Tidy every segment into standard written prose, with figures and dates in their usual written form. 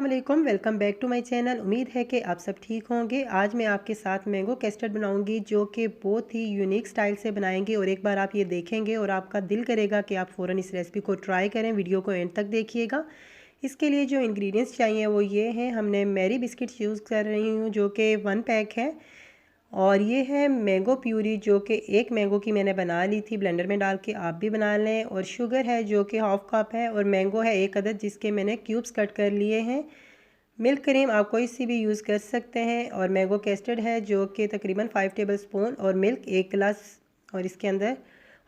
अस्सलामुअलैकुम, welcome back to my channel. उम्मीद है कि आप सब ठीक होंगे। आज मैं आपके साथ मैंगो कस्टर्ड बनाऊंगी जो कि बहुत ही यूनिक स्टाइल से बनाएंगे और एक बार आप ये देखेंगे और आपका दिल करेगा कि आप फ़ौरन इस रेसिपी को ट्राई करें। वीडियो को एंड तक देखिएगा। इसके लिए जो इंग्रेडिएंट्स चाहिए वो ये हैं। हमने मैरी बिस्किट्स यूज़ कर रही हूँ जो कि 1 पैक है, और ये है मैंगो प्यूरी जो कि एक मैंगो की मैंने बना ली थी, ब्लेंडर में डाल के आप भी बना लें। और शुगर है जो कि हाफ़ कप है, और मैंगो है 1 अदद जिसके मैंने क्यूब्स कट कर लिए हैं। मिल्क क्रीम आप कोई सी भी यूज़ कर सकते हैं, और मैंगो कस्टर्ड है जो कि तकरीबन 5 टेबलस्पून, और मिल्क 1 गिलास, और इसके अंदर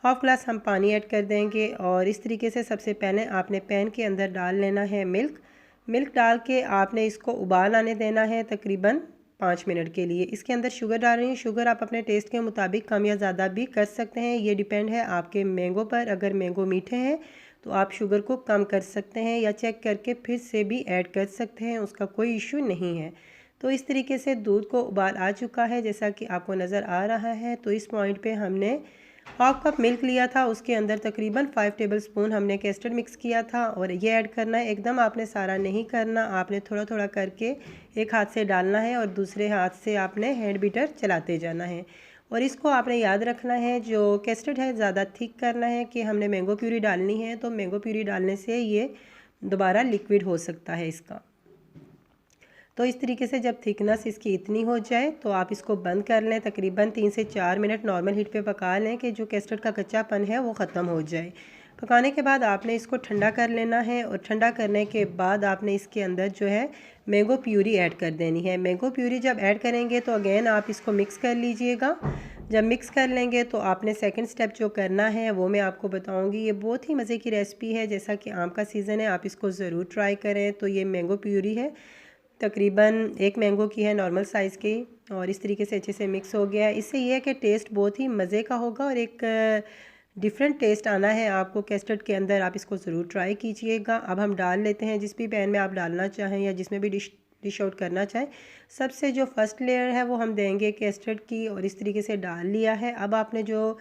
हाफ़ गिलास हम पानी ऐड कर देंगे। और इस तरीके से सबसे पहले आपने पैन के अंदर डाल लेना है मिल्क डाल के आपने इसको उबाल आने देना है तकरीबन 5 मिनट के लिए। इसके अंदर शुगर डाल रही हूँ। शुगर आप अपने टेस्ट के मुताबिक कम या ज़्यादा भी कर सकते हैं, ये डिपेंड है आपके मैंगो पर। अगर मैंगो मीठे हैं तो आप शुगर को कम कर सकते हैं या चेक करके फिर से भी ऐड कर सकते हैं, उसका कोई इशू नहीं है। तो इस तरीके से दूध को उबाल आ चुका है जैसा कि आपको नज़र आ रहा है। तो इस पॉइंट पे हमने हाफ़ कप मिल्क लिया था, उसके अंदर तकरीबन 5 टेबलस्पून हमने कस्टर्ड मिक्स किया था, और ये ऐड करना है। एकदम आपने सारा नहीं करना, आपने थोड़ा थोड़ा करके एक हाथ से डालना है और दूसरे हाथ से आपने हैंड बीटर चलाते जाना है। और इसको आपने याद रखना है, जो कस्टर्ड है ज़्यादा थिक करना है कि हमने मैंगो प्यूरी डालनी है, तो मैंगो प्यूरी डालने से ये दोबारा लिक्विड हो सकता है इसका। तो इस तरीके से जब थिकनेस इसकी इतनी हो जाए तो आप इसको बंद कर लें। तकरीबन 3 से 4 मिनट नॉर्मल हीट पे पका लें कि जो कस्टर्ड का कच्चापन है वो ख़त्म हो जाए। पकाने के बाद आपने इसको ठंडा कर लेना है, और ठंडा करने के बाद आपने इसके अंदर जो है मैंगो प्यूरी ऐड कर देनी है। मैंगो प्यूरी जब ऐड करेंगे तो अगेन आप इसको मिक्स कर लीजिएगा। जब मिक्स कर लेंगे तो आपने सेकंड स्टेप जो करना है वो मैं आपको बताऊंगी। ये बहुत ही मज़े की रेसिपी है, जैसा कि आम का सीज़न है, आप इसको ज़रूर ट्राई करें। तो ये मैंगो प्यूरी है, तकरीबन एक मैंगो की है नॉर्मल साइज़ की, और इस तरीके से अच्छे से मिक्स हो गया है। इससे ये है कि टेस्ट बहुत ही मज़े का होगा और एक डिफरेंट टेस्ट आना है आपको कस्टर्ड के अंदर। आप इसको ज़रूर ट्राई कीजिएगा। अब हम डाल लेते हैं जिस भी पैन में आप डालना चाहें या जिसमें भी डिश आउट करना चाहें। सबसे जो फर्स्ट लेयर है वो हम देंगे कस्टर्ड की, और इस तरीके से डाल लिया है। अब आपने जो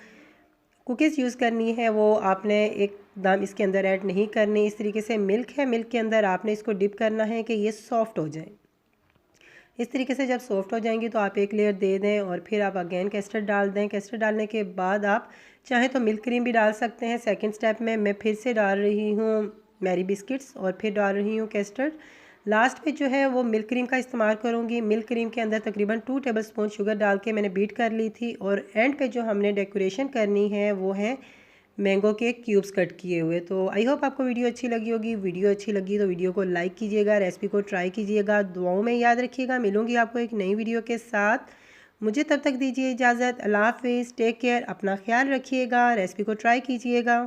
कुकीज़ यूज़ करनी है वो आपने एकदम इसके अंदर ऐड नहीं करनी। इस तरीके से मिल्क है, मिल्क के अंदर आपने इसको डिप करना है कि ये सॉफ़्ट हो जाए। इस तरीके से जब सॉफ़्ट हो जाएंगी तो आप एक लेयर दे दें, और फिर आप अगेन कस्टर्ड डाल दें। कस्टर्ड डालने के बाद आप चाहें तो मिल्क क्रीम भी डाल सकते हैं। सेकंड स्टेप में मैं फिर से डाल रही हूँ मैरी बिस्किट्स, और फिर डाल रही हूँ कस्टर्ड। लास्ट पे जो है वो मिल्क क्रीम का इस्तेमाल करूँगी। मिल्क क्रीम के अंदर तकरीबन 2 टेबलस्पून शुगर डाल के मैंने बीट कर ली थी, और एंड पे जो हमने डेकोरेशन करनी है वो है मैंगो के क्यूब्स कट किए हुए। तो आई होप आपको वीडियो अच्छी लगी होगी। वीडियो अच्छी लगी तो वीडियो को लाइक कीजिएगा, रेसिपी को ट्राई कीजिएगा, दुआओं में याद रखिएगा। मिलूंगी आपको एक नई वीडियो के साथ। मुझे तब तक दीजिए इजाज़त। अल्लाह हाफिज़, टेक केयर, अपना ख्याल रखिएगा, रेसिपी को ट्राई कीजिएगा।